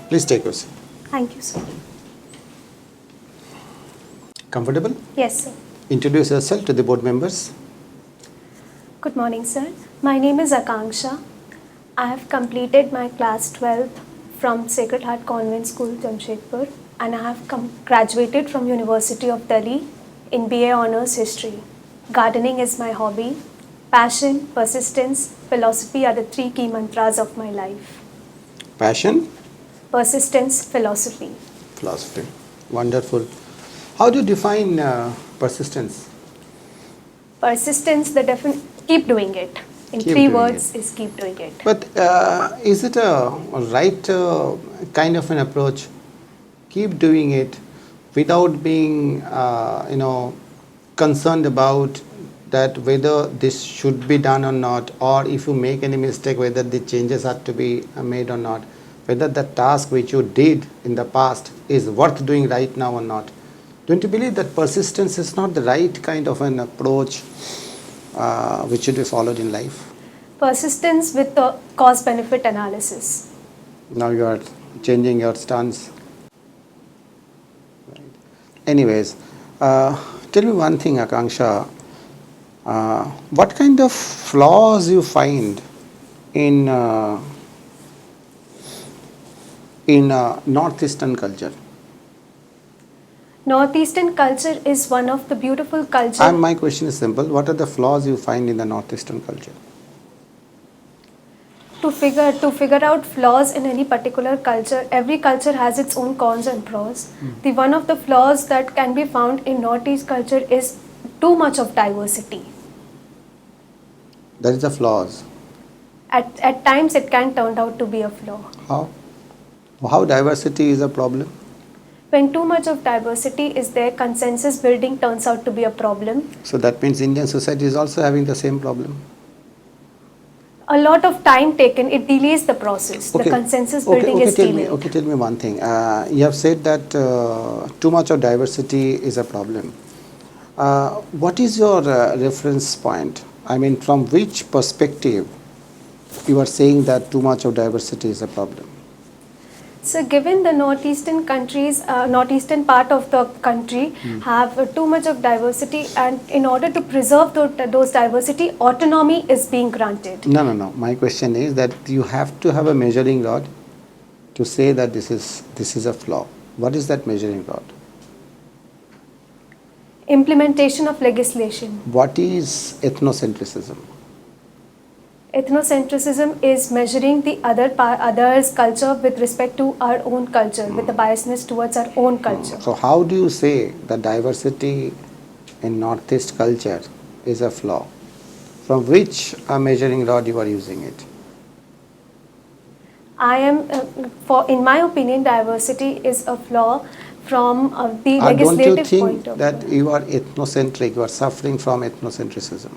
Please take your seat. Thank you, sir. Comfortable? Yes, sir. Introduce yourself to the board members. Good morning, sir. My name is Akanksha. I have completed my class 12th from Sacred Heart Convent School, Jamshedpur, and I have graduated from University of Delhi in BA Honours History. Gardening is my hobby. Passion, persistence, philosophy are the three key mantras of my life. Passion, Persistence, philosophy. philosophy. Wonderful. How do you define persistence? Persistence, keep doing it. In Keep three doing words is keep doing it. But is it a right kind of an approach? Keep doing it without being, concerned about that whether this should be done or not, or if you make any mistake, whether the changes are to be made or not, whether the task which you did in the past is worth doing right now or not. Don't you believe that persistence is not the right kind of an approach which should be followed in life? Persistence with the cost-benefit analysis. Now you are changing your stance. Right. Anyways, tell me one thing, Akanksha. What kind of flaws you find in Northeastern culture? Northeastern culture is one of the beautiful cultures. My question is simple. What are the flaws you find in the Northeastern culture? To figure out flaws in any particular culture, every culture has its own cons and pros. The one of the flaws that can be found in Northeast culture is too much of diversity. That is the flaws. At times it can turn out to be a flaw. How? How diversity is a problem? When too much of diversity is there, consensus building turns out to be a problem. So that means Indian society is also having the same problem. A lot of time taken, it delays the process. Okay. The consensus building is delayed. Tell me one thing. You have said that too much of diversity is a problem. What is your reference point? I mean, from which perspective you are saying that too much of diversity is a problem? So given the northeastern countries, northeastern part of the country have too much of diversity, and in order to preserve those diversity, autonomy is being granted. No. My question is that you have to have a measuring rod to say that this is a flaw. What is that measuring rod? Implementation of legislation. What is ethnocentrism? Ethnocentrism is measuring the other's culture with respect to our own culture, with the biasness towards our own culture. So how do you say that diversity in Northeast culture is a flaw? From which measuring rod you are using it? In my opinion, diversity is a flaw from the legislative point of view. Don't you think that you are ethnocentric, you are suffering from ethnocentrism?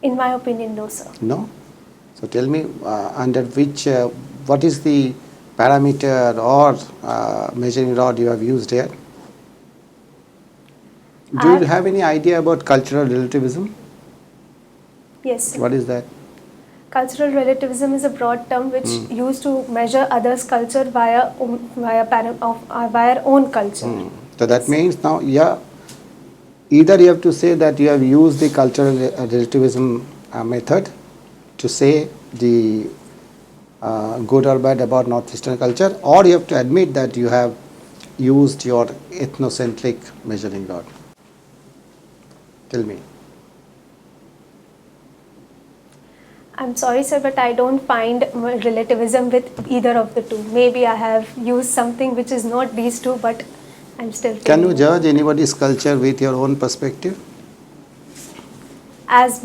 In my opinion, no, sir. No? So tell me under which, what is the parameter or measuring rod you have used here? Do you have any idea about cultural relativism? Yes, sir. What is that? Cultural relativism is a broad term which used to measure others' culture via our own culture. So that means now, either you have to say that you have used the cultural relativism method to say the good or bad about Northeastern culture, or you have to admit that you have used your ethnocentric measuring rod. Tell me. I'm sorry, sir, but I don't find relativism with either of the two. Maybe I have used something which is not these two, but I'm still. Can you judge anybody's culture with your own perspective? As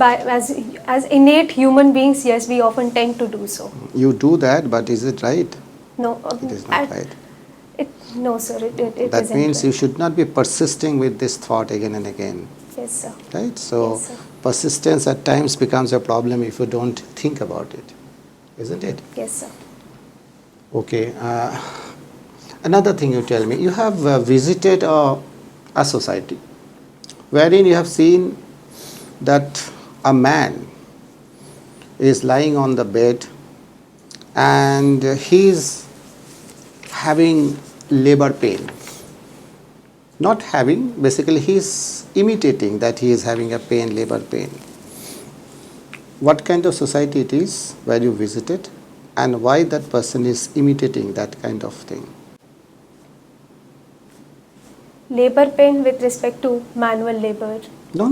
innate human beings, yes, we often tend to do so. You do that, but is it right? No, it is not right. No, sir, it that isn't means right. You should not be persisting with this thought again and again. Yes, sir. Right? So, yes, sir. Persistence at times becomes a problem if you don't think about it. Isn't it? Yes, sir. Okay. Another thing you tell me, you have visited a society wherein you have seen that a man is lying on the bed and he is having labor pain. Not having, basically he is imitating that he is having a pain, labor pain. What kind of society it is where you visited, and why that person is imitating that kind of thing? Labor pain with respect to manual labor. No.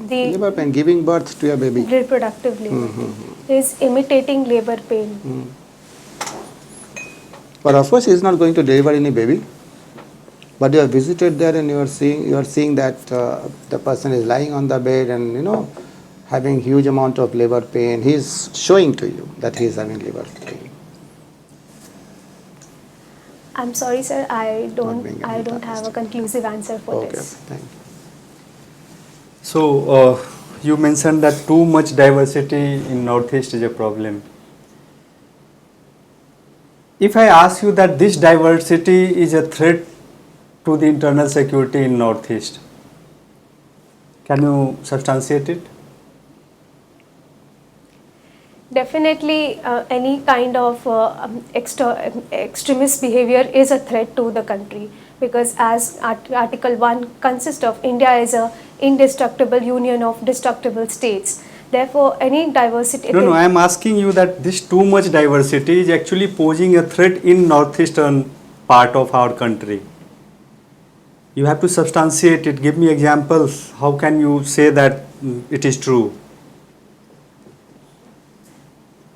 The Labor pain, giving birth to a baby. reproductive labor is imitating labor pain. But of course, he is not going to deliver any baby. But you have visited there and you are seeing that the person is lying on the bed and having huge amount of labor pain. He is showing to you that he is having labor pain. I'm sorry, sir. I don't being able to have a conclusive answer for Okay, this. thank you. So, you mentioned that too much diversity in Northeast is a problem. If I ask you that this diversity is a threat to the internal security in Northeast, can you substantiate it? Definitely, any kind of extremist behavior is a threat to the country, because as Article 1 consists of, India is a indestructible union of destructible states. Therefore, any diversity... No, I am asking you that this too much diversity is actually posing a threat in northeastern part of our country. You have to substantiate it. Give me examples. How can you say that it is true?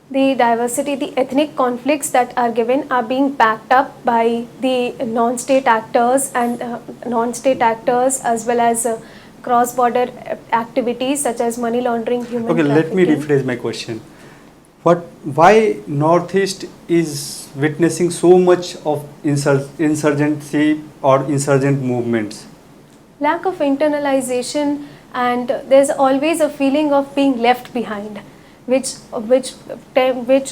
The diversity, the ethnic conflicts that are given are being backed up by the non-state actors and as well as cross-border activities such as money laundering, human Okay, trafficking. let me rephrase my question. Why Northeast is witnessing so much of insurgency or insurgent movements? Lack of internalization, and there's always a feeling of being left behind, which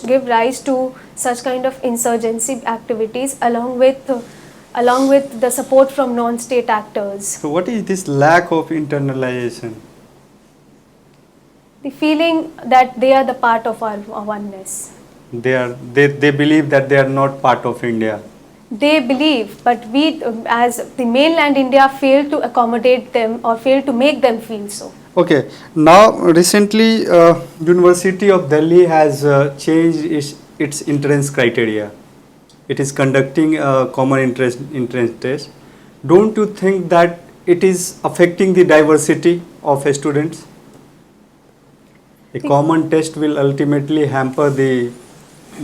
give rise to such kind of insurgency activities along with the support from non-state actors. So what is this lack of internalization? The feeling that they are the part of our oneness. They believe that they are not part of India. They believe, but we as the mainland India fail to accommodate them or fail to make them feel so. Okay, now recently University of Delhi has changed its entrance criteria. It is conducting a common entrance test. Don't you think that it is affecting the diversity of students? A common test will ultimately hamper the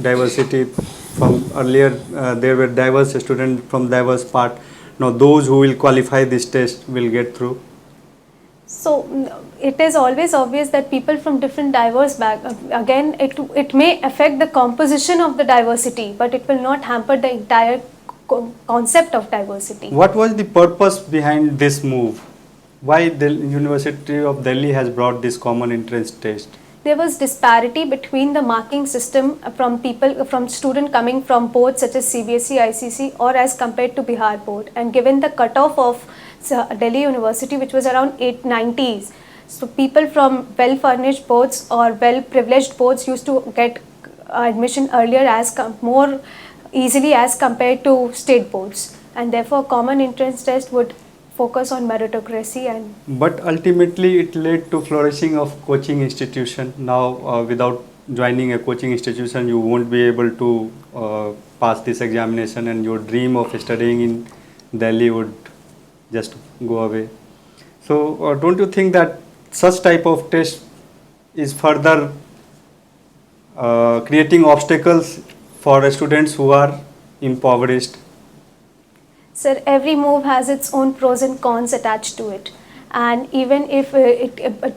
diversity. From earlier there were diverse students from diverse part. Now those who will qualify this test will get through. So it is always obvious that people from different diverse again it may affect the composition of the diversity, but it will not hamper the entire concept of diversity. What was the purpose behind this move? Why the University of Delhi has brought this common entrance test? There was disparity between the marking system from student coming from boards such as CBSE, ICC, or as compared to Bihar board, and given the cutoff of Delhi University, which was around 890s, so people from well furnished boards or well privileged boards used to get admission earlier more easily as compared to state boards, and therefore common entrance test would focus on meritocracy. And but ultimately it led to flourishing of coaching institution. Now without joining a coaching institution you won't be able to pass this examination, and your dream of studying in Delhi would just go away. So don't you think that such type of test is further creating obstacles for students who are impoverished? Sir, every move has its own pros and cons attached to it, and even if the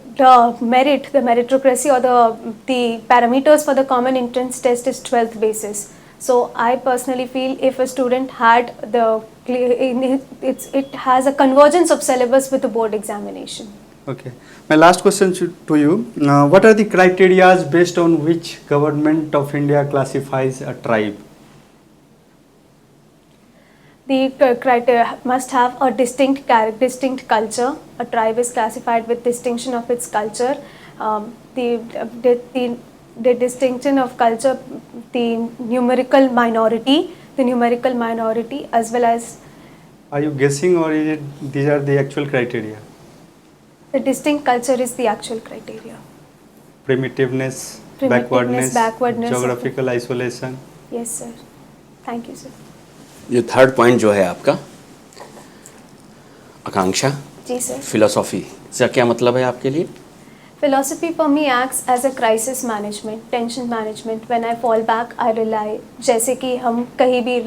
meritocracy or the parameters for the common entrance test is 12th basis. So I personally feel if a student had it has a convergence of syllabus with the board examination. Okay. My last question to you. What are the criteria based on which government of India classifies a tribe? The criteria must have a distinct culture. A tribe is classified with distinction of its culture. The distinction of culture, the numerical minority, the numerical minority as well as Are you guessing or is it these are the actual criteria? the distinct culture is the actual criteria. Primitiveness, Primitiveness, backwardness, geographical isolation. Yes, sir. Thank you, sir. ये third point जो है आपका आकांक्षा, जी sir. Philosophy, इसका क्या मतलब है आपके लिए? Philosophy for me acts as a crisis management, tension management. When I fall back, I rely. जैसे कि हम कहीं भी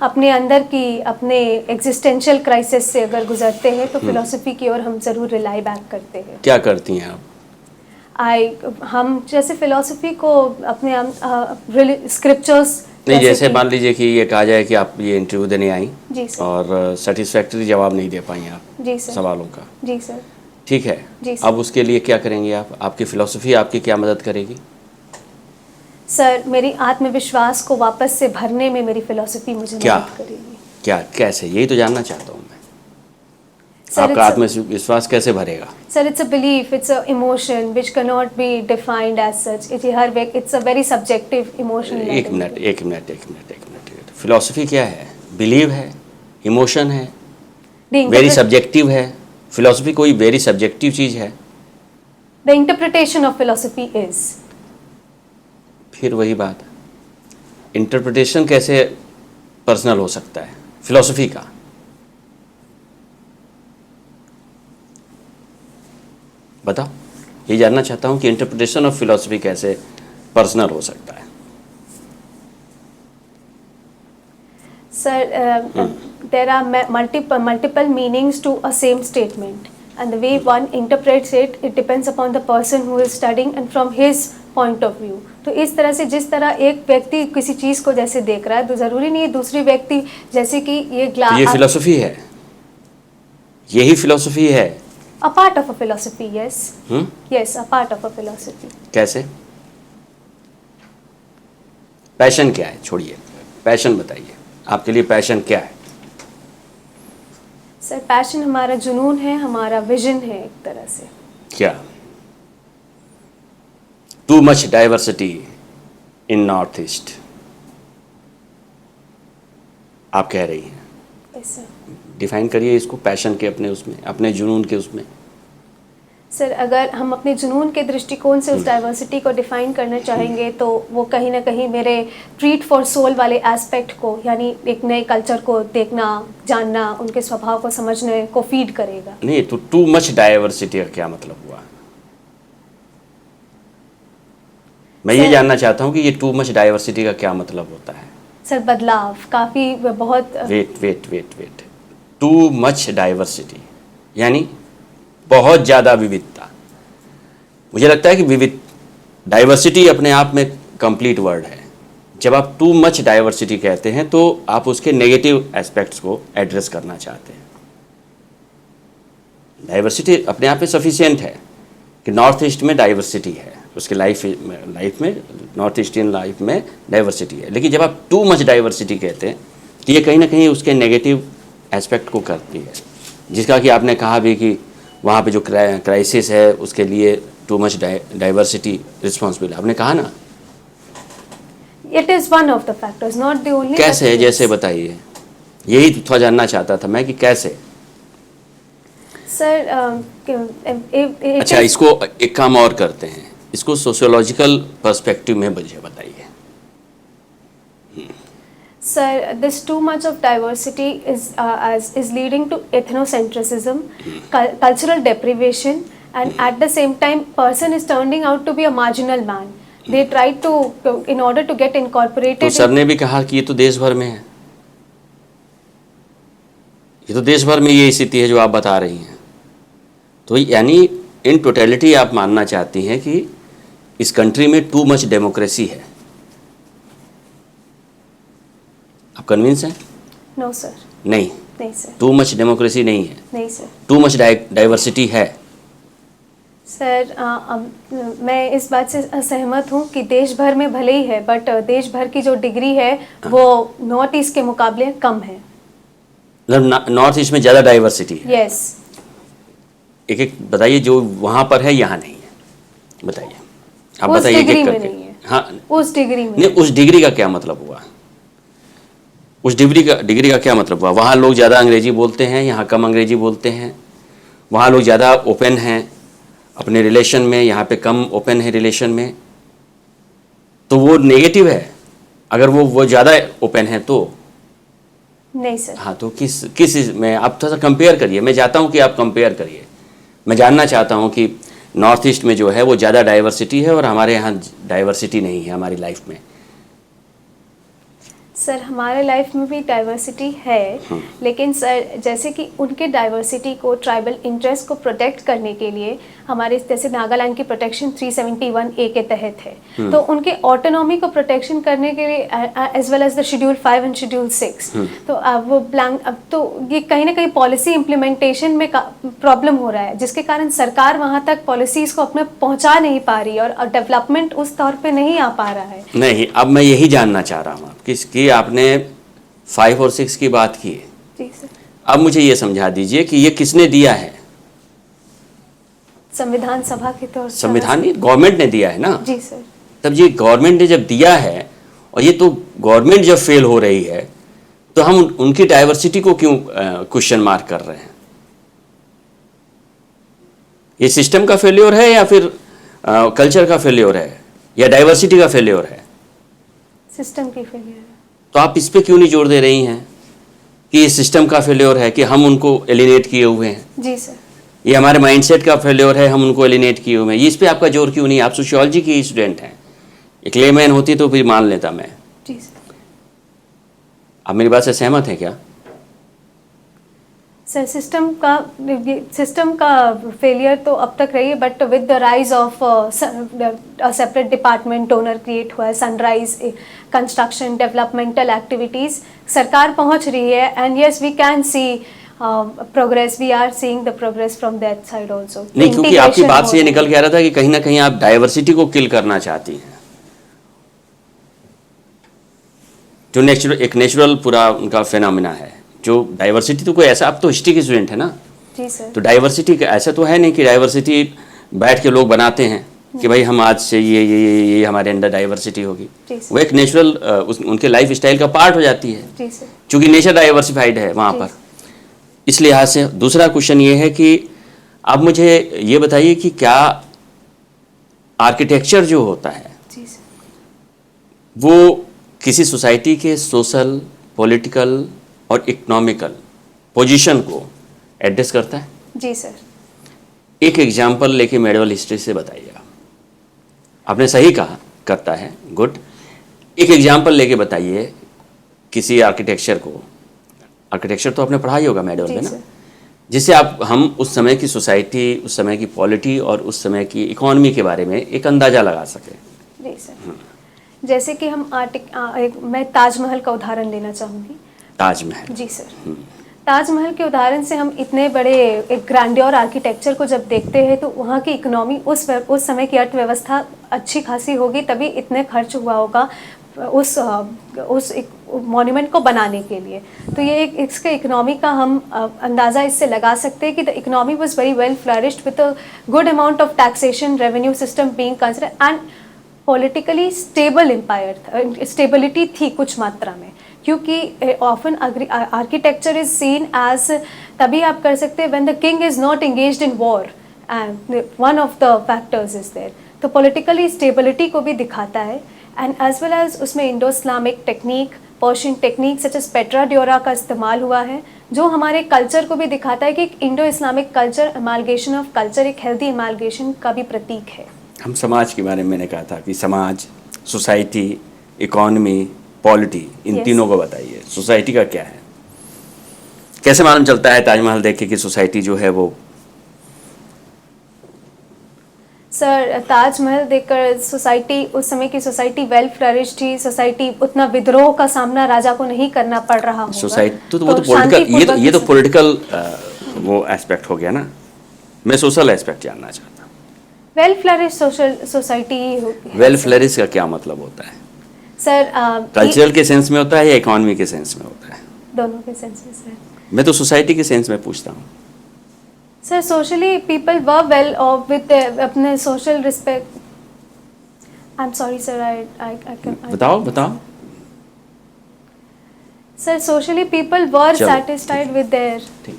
अपने अंदर की अपने existential crisis से अगर गुजरते हैं तो philosophy की ओर हम ज़रूर rely back करते हैं. क्या करती हैं आप? हम जैसे philosophy को अपने scriptures नहीं, जैसे मान लीजिए कि ये कहा जाए कि आप ये इंटरव्यू देने आई जी सर. और सेटिस्फैक्टरी जवाब नहीं दे पाई आप जी सर. सवालों का, जी सर. ठीक है, जी सर. अब उसके लिए क्या करेंगे आप? आपकी फिलोसफी आपकी क्या मदद करेगी? सर, मेरी आत्मविश्वास को वापस से भरने में मेरी फिलॉसफी मुझे क्या? मदद करेगी. क्या, कैसे? यही तो जानना चाहता हूँ मैं. Sir, आपका आत्मविश्वास कैसे भरेगा? Sir, it's a belief, it's a emotion which cannot be defined as such. It's a very subjective emotion. एक मिनट. फिलोसफी क्या है? बिलीव है, इमोशन है, वेरी सब्जेक्टिव है. फिलोसफी कोई वेरी सब्जेक्टिव चीज है? The interpretation of philosophy is. फिर वही बात, इंटरप्रिटेशन कैसे पर्सनल हो सकता है फिलोसफी का? बताओ, ये जानना चाहता हूँ कि इंटरप्रिटेशन ऑफ फिलोसफी कैसे पर्सनल हो सकता है. Sir, there are multiple meanings to a same statement, and the way one interprets it depends upon the person who is studying and from his point of view. तो इस तरह से जिस तरह एक व्यक्ति किसी चीज़ को जैसे देख रहा है तो ज़रूरी नहीं है दूसरी व्यक्ति जैसे कि ये तो ये फिलोसफी है, यही फिलोसफी है. A part of a philosophy, yes. Yes, a part of a philosophy. कैसे? पैशन क्या है? छोड़िए, पैशन बताइए, आपके लिए पैशन क्या है? सर, पैशन हमारा जुनून है, हमारा विजन है एक तरह से. क्या? To much diversity in north east आप कह रही हैं. Yes, sir. डिफाइन करिए इसको, पैशन के अपने उसमें, अपने जुनून के उसमें. सर, अगर हम अपने जुनून के दृष्टिकोण से उस डाइवर्सिटी को डिफाइन करना चाहेंगे तो वो कहीं ना कहीं मेरे ट्रीट फॉर सोल वाले एस्पेक्ट को, यानी एक नए कल्चर को देखना, जानना, उनके स्वभाव को समझने को फीड करेगा. नहीं, तो टू मच डाइवर्सिटी का क्या मतलब हुआ? मैं ये जानना चाहता हूँ कि ये टू मच डाइवर्सिटी का क्या मतलब होता है. सर, बदलाव काफ़ी बहुत. वेट. टू मच डाइवर्सिटी यानी बहुत ज़्यादा विविधता. मुझे लगता है कि डाइवर्सिटी अपने आप में कंप्लीट वर्ड है. जब आप टू मच डाइवर्सिटी कहते हैं तो आप उसके नेगेटिव एस्पेक्ट्स को एड्रेस करना चाहते हैं. डाइवर्सिटी अपने आप में सफिशिएंट है कि नॉर्थ ईस्ट में डाइवर्सिटी है, उसके लाइफ में नॉर्थ ईस्टियन लाइफ में डाइवर्सिटी है. लेकिन जब आप टू मच डाइवर्सिटी कहते हैं तो ये कहीं ना कहीं उसके नेगेटिव एस्पेक्ट को करती है, जिसका कि आपने कहा भी कि वहाँ पे जो क्राइसिस है उसके लिए टू मच डाइवर्सिटी रिस्पॉन्सिबल. आपने कहा ना, it is one of the factors, not the only. कैसे है जैसे बताइए, यही तो थोड़ा जानना चाहता था मैं कि कैसे. सर, अच्छा, इसको एक काम और करते हैं, इसको सोशियोलॉजिकल पर्सपेक्टिव में मुझे बताइए. Sir, this too much of diversity is leading to ethnocentrism, cultural deprivation, and at the same time, person is turning out to be a marginal man. They try to, in order to get incorporated. तो sir ने भी कहा कि ये तो देश भर में है, ये तो देश भर में ये स्थिति है जो आप बता रही हैं. तो यानी इन टोटलिटी आप मानना चाहती हैं कि इस कंट्री में टू मच डेमोक्रेसी है. आप कन्विंस हैं? No sir. नहीं सर. टू मच डेमोक्रेसी नहीं है. नहीं सर. टू मच डाइवर्सिटी है. सर, मैं इस बात से असहमत हूँ कि देश भर में भले ही है, बट देश भर की जो डिग्री है वो नॉर्थ ईस्ट के मुकाबले कम है. मतलब नॉर्थ ईस्ट में ज़्यादा डाइवर्सिटी है. यस. एक बताइए जो वहाँ पर है यहाँ नहीं है, बताइए. आप बताइए एक करके. नहीं है. हाँ, उस डिग्री में नहीं, उस डिग्री का क्या मतलब हुआ? उस डिग्री का क्या मतलब हुआ? वहाँ लोग ज़्यादा अंग्रेजी बोलते हैं, यहाँ कम अंग्रेजी बोलते हैं। वहाँ लोग ज़्यादा ओपन हैं अपने रिलेशन में, यहाँ पे कम ओपन है रिलेशन में। तो वो नेगेटिव है अगर वो ज़्यादा ओपन है तो? नहीं सर। हाँ, तो किस में आप थोड़ा सा कंपेयर करिए। मैं चाहता हूँ कि आप कंपेयर करिए। मैं जानना चाहता हूँ कि नॉर्थ ईस्ट में जो है वो ज़्यादा डाइवर्सिटी है और हमारे यहाँ डाइवर्सिटी नहीं है हमारी लाइफ में। सर हमारे लाइफ में भी डाइवर्सिटी है, लेकिन सर जैसे कि उनके डाइवर्सिटी को, ट्राइबल इंटरेस्ट को प्रोटेक्ट करने के लिए हमारे जैसे नागालैंड की प्रोटेक्शन 371A के तहत है, तो उनके ऑटोनॉमी को प्रोटेक्शन करने के लिए as well as the schedule 5 and schedule 6, तो अब वो अब तो ये कहीं ना कहीं पॉलिसी इम्प्लीमेंटेशन में प्रॉब्लम हो रहा है, जिसके कारण सरकार वहाँ तक पॉलिसीज़ को अपने पहुँचा नहीं पा रही है और डेवलपमेंट उस तौर पर नहीं आ पा रहा है। नहीं, अब मैं यही जानना चाह रहा हूँ कि आपने 5 और 6 की बात की है। जी सर। अब मुझे ये समझा दीजिए कि ये किसने दिया है? संविधान सभा के तौर पर। संविधान नहीं, गवर्नमेंट ने दिया है ना। जी सर। तब ये गवर्नमेंट ने जब दिया है और ये तो गवर्नमेंट जब फेल हो रही है तो हम उनकी डाइवर्सिटी को क्यों क्वेश्चन मार्क कर रहे हैं? ये सिस्टम का फेल्योर है या फिर कल्चर का फेल्योर है या डाइवर्सिटी का फेल्योर है? सिस्टम की फेलियर है। तो आप इस पे क्यों नहीं जोर दे रही हैं कि ये सिस्टम का फेल्योर है कि हम उनको एलिनेट किए हुए हैं? जी सर। ये हमारे माइंडसेट का फेल्योर है, हम उनको एलिनेट किए हुए हैं। ये इस पे आपका जोर क्यों नहीं? आप सोशियोलॉजी की स्टूडेंट हैं। एक लेमैन होती तो फिर मान लेता मैं। जी सर। आप मेरी बात से सहमत हैं क्या? सर सिस्टम का फेलियर तो अब तक रही है, but with the rise of separate department donor create हुआ है, सनराइज कंस्ट्रक्शन डेवलपमेंटल एक्टिविटीज़, सरकार पहुंच रही है and yes we can see progress, we are seeing the progress from that side also. नहीं, क्योंकि आपकी बात से ये निकल के आ रहा था कि कहीं ना कहीं आप डाइवर्सिटी को किल करना चाहती हैं, जो एक नेचुरल पूरा उनका फिनोमिना है। जो डाइवर्सिटी तो कोई ऐसा, आप तो हिस्ट्री के स्टूडेंट है ना। जी सर। तो डाइवर्सिटी ऐसा तो है नहीं कि डाइवर्सिटी बैठ के लोग बनाते हैं कि भाई हम आज से ये हमारे अंदर डाइवर्सिटी होगी। वो एक नेचुरल उनके लाइफ स्टाइल का पार्ट हो जाती है। जी सर। चूँकि नेचर डाइवर्सिफाइड है वहाँ पर, इस लिहाज से। दूसरा क्वेश्चन ये है कि आप मुझे ये बताइए कि क्या आर्किटेक्चर जो होता है जी सर, वो किसी सोसाइटी के सोशल, पॉलिटिकल और इकोनॉमिकल पोजीशन को एड्रेस करता है? जी सर। एक एग्जाम्पल लेके मेडिवल हिस्ट्री से बताइएगा। आपने सही कहा, करता है, गुड। एक एग्जाम्पल लेके बताइए किसी आर्किटेक्चर को। आर्किटेक्चर तो आपने पढ़ा ही होगा मेडिवल में ना, जिससे हम उस समय की सोसाइटी, उस समय की पॉलिटी और उस समय की इकोनॉमी के बारे में एक अंदाज़ा लगा सकें। जी सर। जैसे कि मैं ताजमहल का उदाहरण लेना चाहूँगी। ताजमहल। जी सर। ताजमहल के उदाहरण से हम इतने बड़े एक ग्रैंडियर आर्किटेक्चर को जब देखते हैं तो वहाँ की इकोनॉमी, उस समय की अर्थव्यवस्था अच्छी खासी होगी, तभी इतने खर्च हुआ होगा उस एक मॉन्यूमेंट को बनाने के लिए। तो ये एक इसके इकोनॉमी का हम अंदाज़ा इससे लगा सकते हैं कि the economy was very well flourished with a good amount of taxation, revenue system being considered and politically stable empire, stability थी कुछ मात्रा में, क्योंकि often architecture is seen as, तभी आप कर सकते हैं when the king is not engaged in war and one of the factors is there. तो पॉलिटिकली स्टेबिलिटी को भी दिखाता है एंड एज वेल एज उसमें Indo Islamic technique, Persian technique such as pietra dura का इस्तेमाल हुआ है, जो हमारे कल्चर को भी दिखाता है कि Indo Islamic culture, amalgamation of culture, एक हेल्दी अमालगेशन का भी प्रतीक है। हम समाज के बारे में मैंने कहा था कि समाज, सोसाइटी, इकोनॉमी, पॉलिटी, इन तीनों को बताइए। सोसाइटी का क्या है? कैसे मालूम चलता है ताजमहल देख के कि सोसाइटी जो है वो? सर ताजमहल देखकर सोसाइटी, उस समय की सोसाइटी वेल फ्लरिश्ड थी, सोसाइटी उतना विद्रोह का सामना राजा को नहीं करना पड़ रहा होगा। सोसाइटी तो वो तो पॉलिटिकल, ये तो पॉलिटिकल वो एस्पेक्ट हो गया ना। मैं सोशल एस्पेक्ट जानना चाहता हूँ। Well flourished society. Well flourish का क्या मतलब होता है सर? कल्चरल के सेंस में होता है या इकोनॉमी के सेंस में होता है? दोनों के सेंस में सर। मैं तो सोसाइटी के सेंस में पूछता हूँ। Sir socially people were well off with अपने social respect. I am sorry sir, I बताओ। Sir, socially people were चलो, satisfied with their. ठीक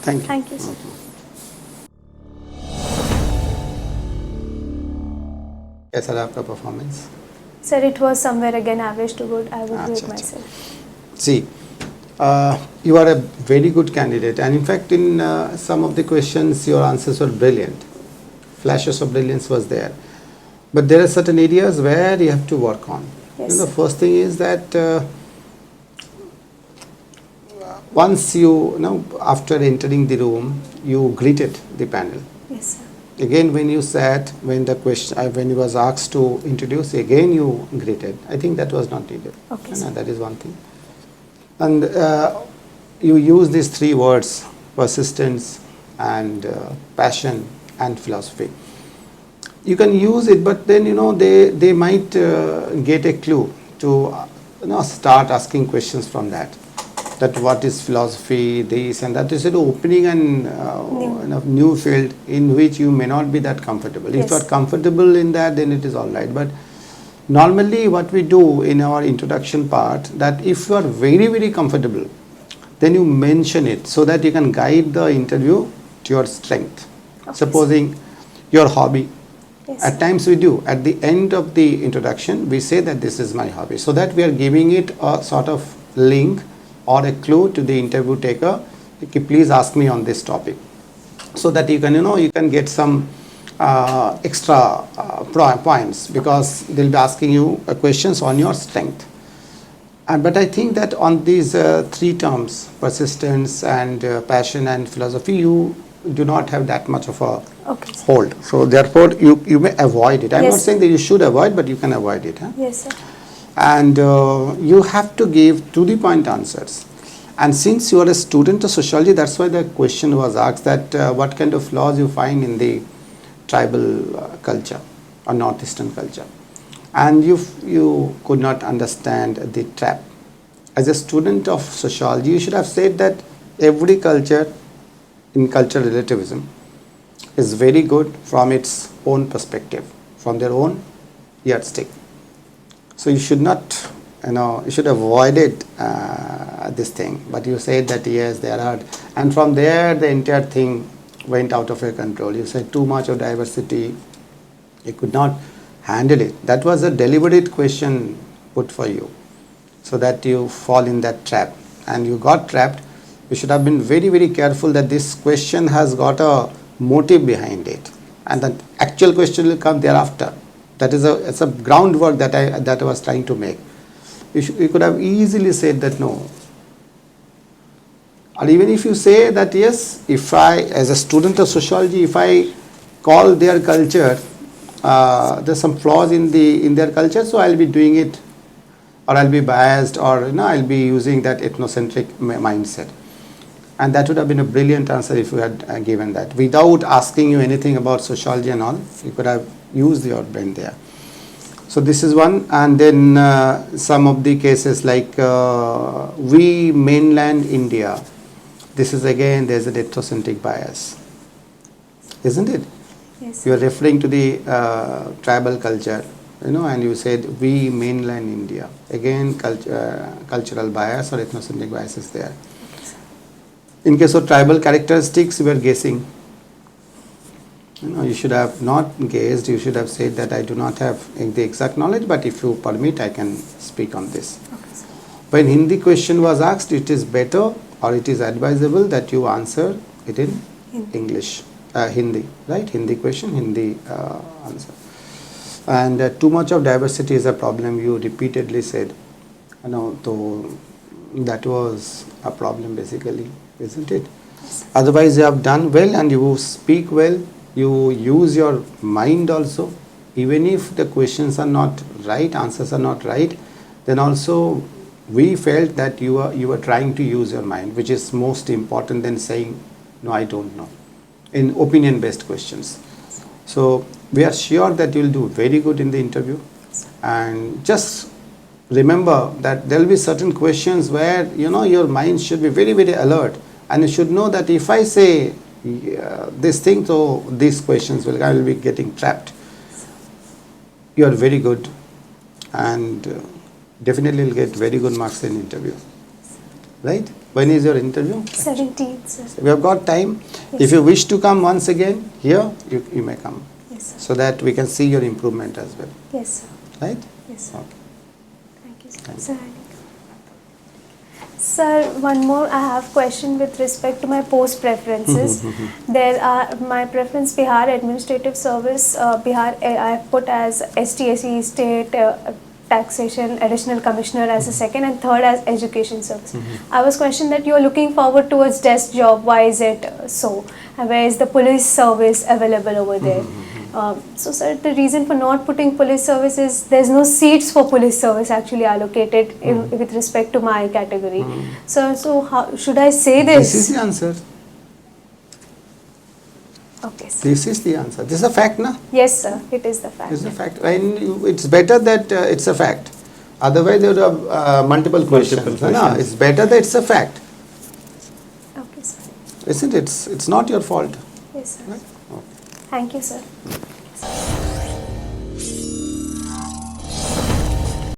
Thank you. Thank you, sir. कैसा रहा आपका performance? Sir, it was somewhere again average to good. I would rate अच्छा, myself. See, you are a very good candidate, and in fact, in some of the questions, your answers were brilliant. Flashes of brilliance was there, but there are certain areas where you have to work on. Yes, You know, sir. first thing is that once you know, after entering the room, you greeted the panel. Yes, sir. Again, when you sat, when the question, when you was asked to introduce, again you greeted. I think that was not needed. Okay, And sir. that is one thing. And you use these three words: persistence and passion and philosophy. You can use it, but then you know they might get a clue to start asking questions from that. That what is philosophy, this and that. Is it opening and new field in which you may not be that comfortable. If Yes. you are comfortable in that, then it is all right. But normally what we do in our introduction part, that if you are very comfortable, then you mention it so that you can guide the interview to your strength. Okay, Supposing your hobby. Yes, At sir. times we do. At the end of the introduction, we say that this is my hobby. So that we are giving it a sort of link or a clue to the interview taker. Okay, please ask me on this topic. So that you can get some extra points, because they'll be asking you questions on your strength. But I think that on these three terms, persistence and passion and philosophy, you do not have that much of a Okay, sir. hold. So therefore, you may avoid it. I'm Yes, not saying that you should avoid, but you can avoid it. Huh? Yes, sir. And you have to give to the point answers. And since you are a student of sociology, that's why the question was asked that what kind of flaws you find in the tribal culture or northeastern culture. And you could not understand the trap. As a student of sociology, you should have said that every culture in cultural relativism is very good from its own perspective, from their own yardstick. So you should not, you should have avoided this thing. But you said that yes, there are, and from there the entire thing went out of your control. You said too much of diversity, you could not handle it. That was a deliberate question put for you, so that you fall in that trap, and you got trapped. You should have been very careful that this question has got a motive behind it, and the actual question will come thereafter. That is it's a groundwork that I was trying to make. You could have easily said that no. Or even if you say that yes, if I, as a student of sociology, if I call their culture, there's some flaws in their culture, so I'll be doing it, or I'll be biased, or I'll be using that ethnocentric mindset. And that would have been a brilliant answer if you had given that. Without asking you anything about sociology and all, you could have used your brain there. So this is one. And then some of the cases like we mainland India. This is again, there's an ethnocentric bias. Isn't it? Yes, You sir. are referring to the tribal culture, and you said we mainland India. Again, cultural bias or ethnocentric bias is there. In case of tribal characteristics, we are guessing. You should have not guessed. You should have said that I do not have the exact knowledge, but if you permit, I can speak on this. Okay, sir. When Hindi question was asked, it is better or it is advisable that you answer it in Hindi. English, Hindi, right? Hindi question, Hindi answer. And too much of diversity is a problem, you repeatedly said. So that was a problem basically, isn't it? Otherwise, you have done well and you speak well. You use your mind also. Even if the questions are not right, answers are not right, then also we felt that you were trying to use your mind, which is most important than saying, no, I don't know, in opinion-based questions. So we are sure that you will do very good in the interview. And just remember that there will be certain questions where, your mind should be very alert. And you should know that if I say this thing, so these questions I will be getting trapped. You are very good, and definitely will get very good marks in interview. Right? When is your interview? 17th, sir. We have got time. Yes. If you wish to come once again here, you may come. Yes, sir. So that we can see your improvement as well. Yes, sir. Right? Yes, sir. Okay. Thank you, sir. Thank you. Sir, Sir, one more. I have question with respect to my post preferences. There are my preference Bihar Administrative Service. Bihar I have put as STSE State Taxation Additional Commissioner as a second, and third as Education Service. I was questioned that you are looking forward towards desk job. Why is it so? And where is the police service available over there? So, sir, the reason for not putting police service is there's no seats for police service actually allocated with respect to my category. So how should I say this? This is the answer. Okay, sir. This is the answer. This is a fact, na? Yes, sir. It is the fact. It's a fact. And it's better that it's a fact. Otherwise, there would have multiple questions. No, it's better that it's a fact. Okay, sir. Isn't it? It's not your fault. Yes, sir. Right? Okay. Thank you, sir.